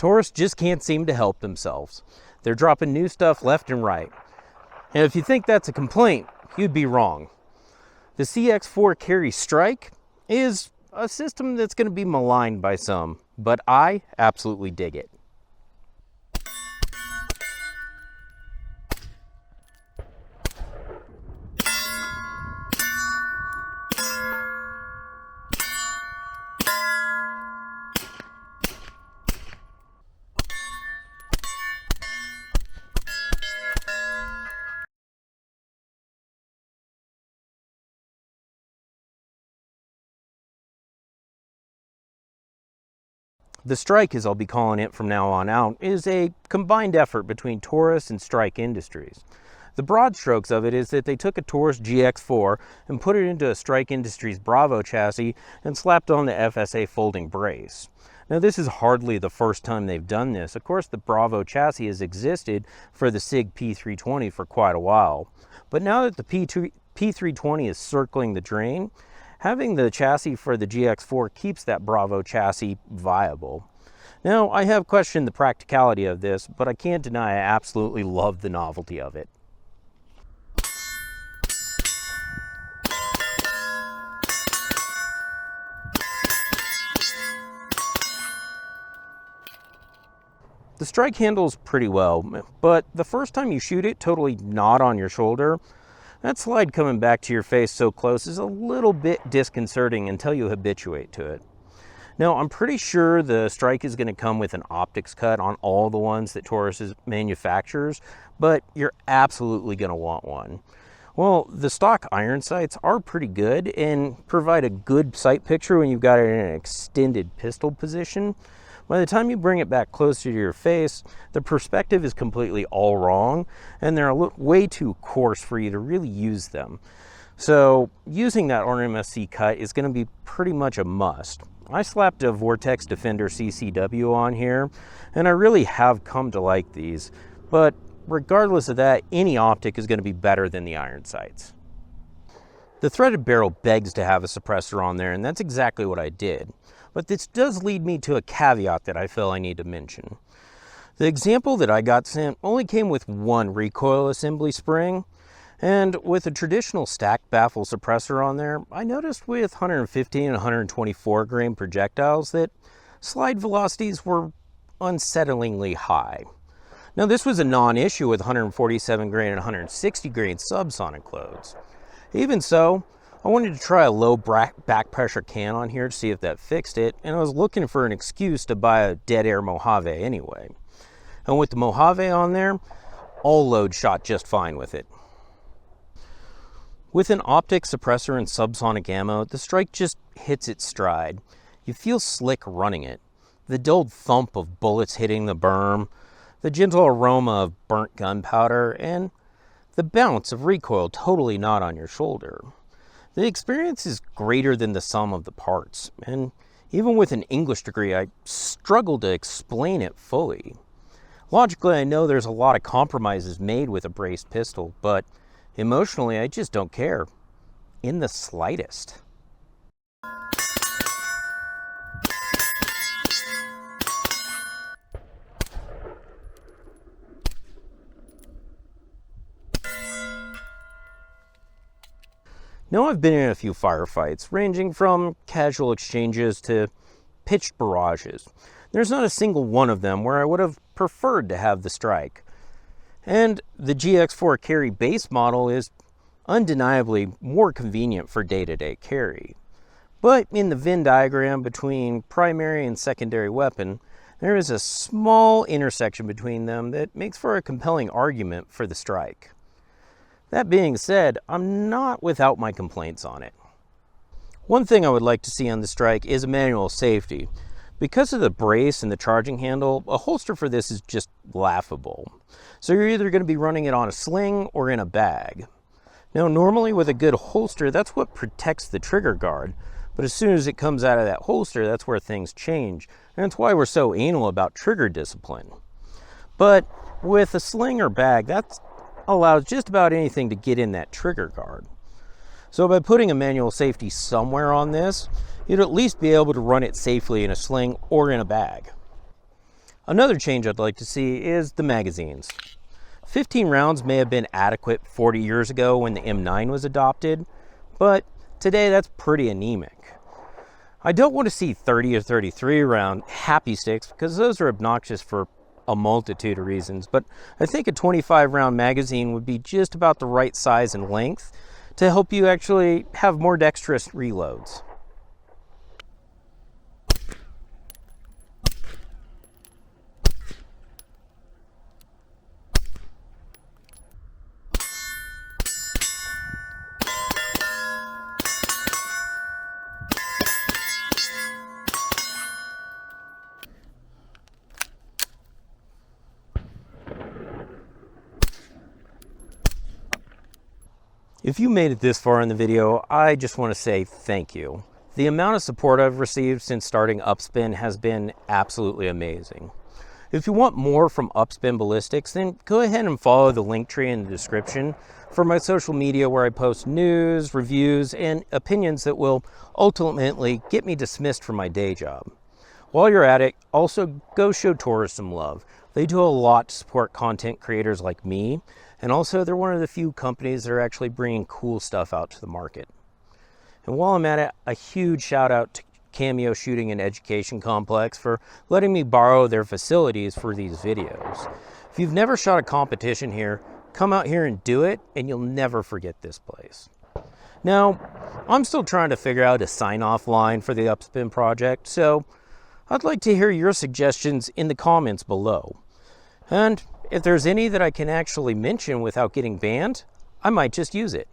Taurus just can't seem to help themselves. They're dropping new stuff left and right. And if you think that's a complaint, you'd be wrong. The GX4 Carry Strike is a system that's going to be maligned by some, but I absolutely dig it. The Strike, as I'll be calling it from now on out, is a combined effort between Taurus and Strike Industries. The broad strokes of it is that they took a Taurus GX4 and put it into a Strike Industries Bravo chassis and slapped on the FSA folding brace. Now, this is hardly the first time they've done this. Of course, the Bravo chassis has existed for the Sig P320 for quite a while. But now that the P320 is circling the drain, having the chassis for the GX4 keeps that Bravo chassis viable. Now, I have questioned the practicality of this, but I can't deny I absolutely love the novelty of it. The Strike handles pretty well, but the first time you shoot it totally not on your shoulder, that slide coming back to your face so close is a little bit disconcerting until you habituate to it. Now, I'm pretty sure the Strike is going to come with an optics cut on all the ones that Taurus manufactures, but you're absolutely going to want one. Well, the stock iron sights are pretty good and provide a good sight picture when you've got it in an extended pistol position. By the time you bring it back closer to your face, the perspective is completely all wrong, and they're way too coarse for you to really use them. So using that RMSC cut is going to be pretty much a must. I slapped a Vortex Defender CCW on here, and I really have come to like these. But regardless of that, any optic is going to be better than the iron sights. The threaded barrel begs to have a suppressor on there, and that's exactly what I did. But this does lead me to a caveat that I feel I need to mention. The example that I got sent only came with one recoil assembly spring, and with a traditional stacked baffle suppressor on there, I noticed with 115 and 124 grain projectiles that slide velocities were unsettlingly high. Now, this was a non-issue with 147 grain and 160 grain subsonic loads. Even so, I wanted to try a low back pressure can on here to see if that fixed it, and I was looking for an excuse to buy a Dead Air Mojave anyway. And with the Mojave on there, all loads shot just fine with it. With an optic suppressor and subsonic ammo, the Strike just hits its stride. You feel slick running it. The dulled thump of bullets hitting the berm, the gentle aroma of burnt gunpowder, and the bounce of recoil totally not on your shoulder. The experience is greater than the sum of the parts, and even with an English degree, I struggle to explain it fully. Logically, I know there's a lot of compromises made with a braced pistol, but emotionally, I just don't care in the slightest. Now, I've been in a few firefights, ranging from casual exchanges to pitched barrages. There's not a single one of them where I would have preferred to have the Strike. And the GX4 Carry base model is undeniably more convenient for day-to-day carry. But in the Venn diagram between primary and secondary weapon, there is a small intersection between them that makes for a compelling argument for the Strike. That being said, I'm not without my complaints on it. One thing I would like to see on the Strike is a manual safety. Because of the brace and the charging handle, a holster for this is just laughable. So you're either going to be running it on a sling or in a bag. Now, normally with a good holster, that's what protects the trigger guard. But as soon as it comes out of that holster, that's where things change. And that's why we're so anal about trigger discipline. But with a sling or bag, that allows just about anything to get in that trigger guard. So by putting a manual safety somewhere on this, you'd at least be able to run it safely in a sling or in a bag. Another change I'd like to see is the magazines. 15 rounds may have been adequate 40 years ago when the M9 was adopted, but today that's pretty anemic. I don't want to see 30 or 33 round happy sticks because those are obnoxious for a multitude of reasons, but I think a 25 round magazine would be just about the right size and length to help you actually have more dexterous reloads. If you made it this far in the video, I just want to say thank you. The amount of support I've received since starting Upspin has been absolutely amazing. If you want more from Upspin Ballistics, then go ahead and follow the link tree in the description for my social media where I post news, reviews, and opinions that will ultimately get me dismissed from my day job. While you're at it, also go show Taurus some love. They do a lot to support content creators like me, and also they're one of the few companies that are actually bringing cool stuff out to the market. And while I'm at it, a huge shout out to Cameo Shooting and Education Complex for letting me borrow their facilities for these videos. If you've never shot a competition here, come out here and do it, and you'll never forget this place. Now, I'm still trying to figure out a sign-off line for the Upspin project, so I'd like to hear your suggestions in the comments below. And if there's any that I can actually mention without getting banned, I might just use it.